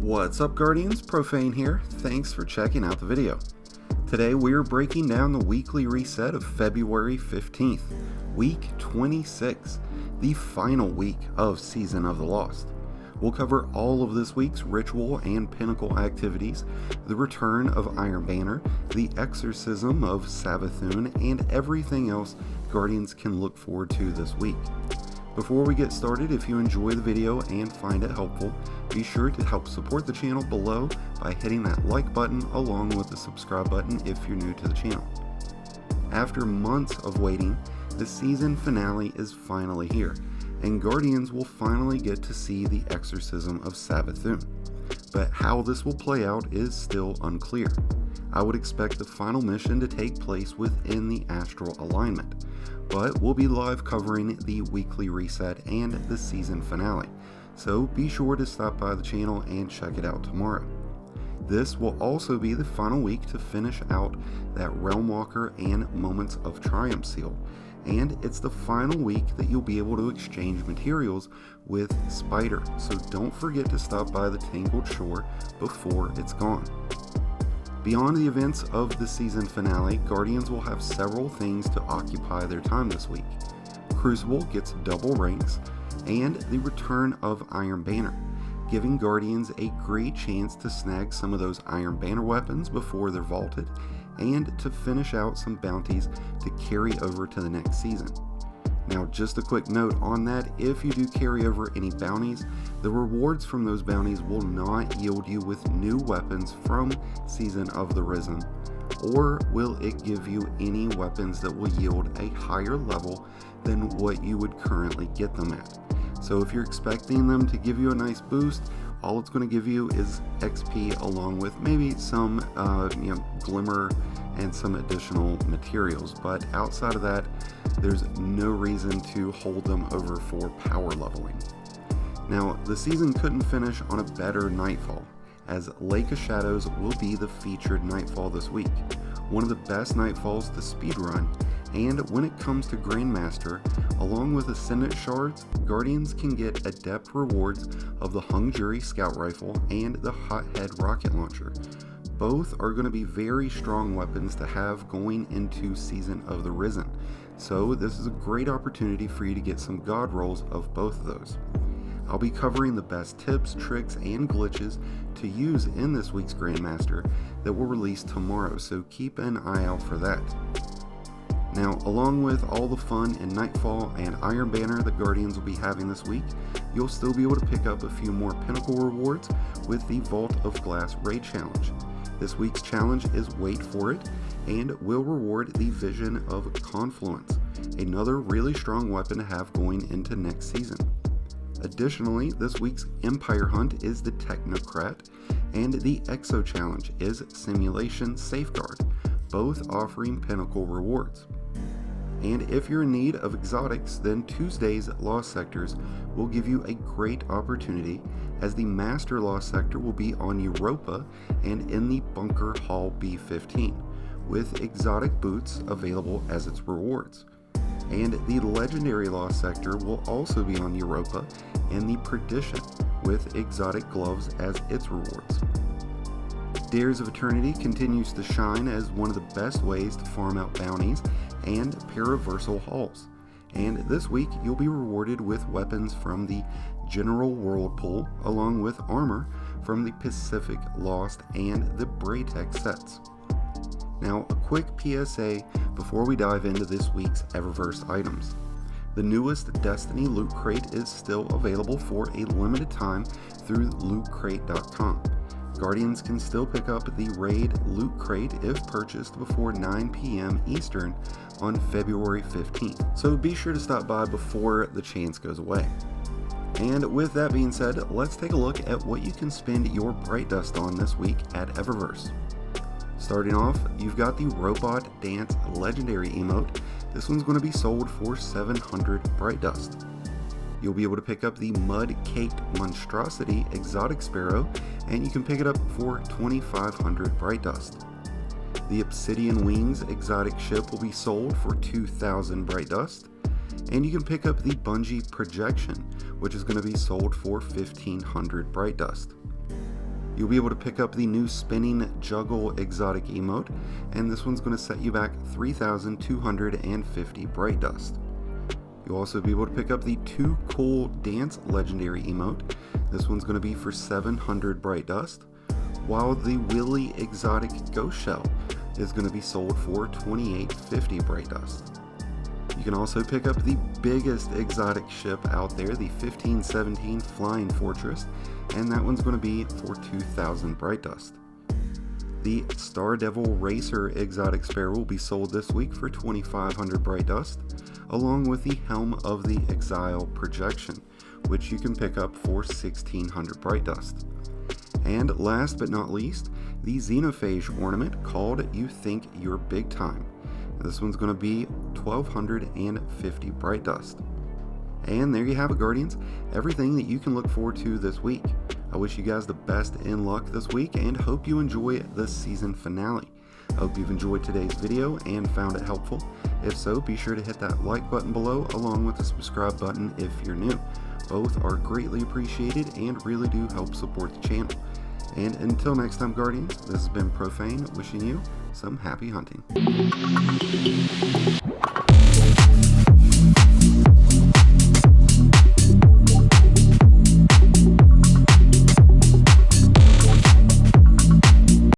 What's up, Guardians? Profane here. Thanks for checking out the video. Today we are breaking down the weekly reset of February 15th, week 26, the final week of Season of the Lost. We'll cover all of this week's ritual and pinnacle activities, the return of Iron Banner, the exorcism of Savathun, and everything else Guardians can look forward to this week. Before we get started, if you enjoy the video and find it helpful, be sure to help support the channel below by hitting that like button along with the subscribe button if you're new to the channel. After months of waiting, the season finale is finally here, and Guardians will finally get to see the exorcism of Savathun. But how this will play out is still unclear. I would expect the final mission to take place within the astral alignment, but we'll be live covering the weekly reset and the season finale, so be sure to stop by the channel and check it out tomorrow. This will also be the final week to finish out that Realmwalker and Moments of Triumph seal, and it's the final week that you'll be able to exchange materials with Spider, so don't forget to stop by the Tangled Shore before it's gone. Beyond the events of the season finale, Guardians will have several things to occupy their time this week. Crucible gets double ranks, and the return of Iron Banner, giving Guardians a great chance to snag some of those Iron Banner weapons before they're vaulted, and to finish out some bounties to carry over to the next season. Now, just a quick note on that, if you do carry over any bounties, the rewards from those bounties will not yield you with new weapons from Season of the Risen, or will it give you any weapons that will yield a higher level than what you would currently get them at. So if you're expecting them to give you a nice boost, all it's going to give you is XP along with maybe some glimmer and some additional materials, but outside of that, there's no reason to hold them over for power leveling. Now, the season couldn't finish on a better nightfall, as Lake of Shadows will be the featured nightfall this week, one of the best nightfalls to speedrun, and when it comes to Grandmaster, along with Ascendant Shards, Guardians can get adept rewards of the Hung Jury Scout Rifle and the Hothead Rocket Launcher. Both are going to be very strong weapons to have going into Season of the Risen, so this is a great opportunity for you to get some god rolls of both of those. I'll be covering the best tips, tricks, and glitches to use in this week's Grandmaster that will release tomorrow, so keep an eye out for that. Now, along with all the fun in Nightfall and Iron Banner that Guardians will be having this week, you'll still be able to pick up a few more pinnacle rewards with the Vault of Glass Raid Challenge. This week's challenge is Wait For It, and will reward the Vision of Confluence, another really strong weapon to have going into next season. Additionally, this week's Empire Hunt is the Technocrat, and the Exo Challenge is Simulation Safeguard, both offering pinnacle rewards. And if you're in need of exotics, then Tuesday's Lost Sectors will give you a great opportunity, as the Master Lost Sector will be on Europa and in the Bunker Hall B15, with exotic boots available as its rewards. And the Legendary Lost Sector will also be on Europa and the Perdition, with exotic gloves as its rewards. Dares of Eternity continues to shine as one of the best ways to farm out bounties and Paraversal Halls, and this week you'll be rewarded with weapons from the General Whirlpool along with armor from the Pacific Lost and the Braytech sets. Now, a quick PSA before we dive into this week's Eververse items. The newest Destiny Loot Crate is still available for a limited time through lootcrate.com. Guardians can still pick up the Raid Loot Crate if purchased before 9 p.m. Eastern on February 15th, so be sure to stop by before the chance goes away. And with that being said, let's take a look at what you can spend your Bright Dust on this week at Eververse. Starting off, you've got the Robot Dance Legendary emote. This one's going to be sold for 700 Bright Dust. You'll be able to pick up the Mud Caked Monstrosity Exotic Sparrow, and you can pick it up for 2,500 Bright Dust. The Obsidian Wings Exotic Ship will be sold for 2,000 Bright Dust, and you can pick up the Bungee Projection, which is going to be sold for 1,500 Bright Dust. You'll be able to pick up the new Spinning Juggle exotic emote, and this one's going to set you back 3,250 Bright Dust. You'll also be able to pick up the Too Cool Dance legendary emote. This one's going to be for 700 Bright Dust, while the Willy exotic Ghost Shell is going to be sold for 2,850 Bright Dust. You can also pick up the biggest exotic ship out there, the 1517 Flying Fortress, and that one's going to be for 2,000 Bright Dust. The Star Devil Racer exotic spare will be sold this week for 2,500 Bright Dust, along with the Helm of the Exile projection, which you can pick up for 1,600 Bright Dust. And last but not least, the Xenophage ornament called You Think You're Big Time. This one's going to be 1,250 Bright Dust. And there you have it, Guardians, everything that you can look forward to this week. I wish you guys the best in luck this week and hope you enjoy the season finale. I hope you've enjoyed today's video and found it helpful. If so, be sure to hit that like button below along with the subscribe button if you're new. Both are greatly appreciated and really do help support the channel. And until next time, Guardians, this has been Profane wishing you some happy hunting.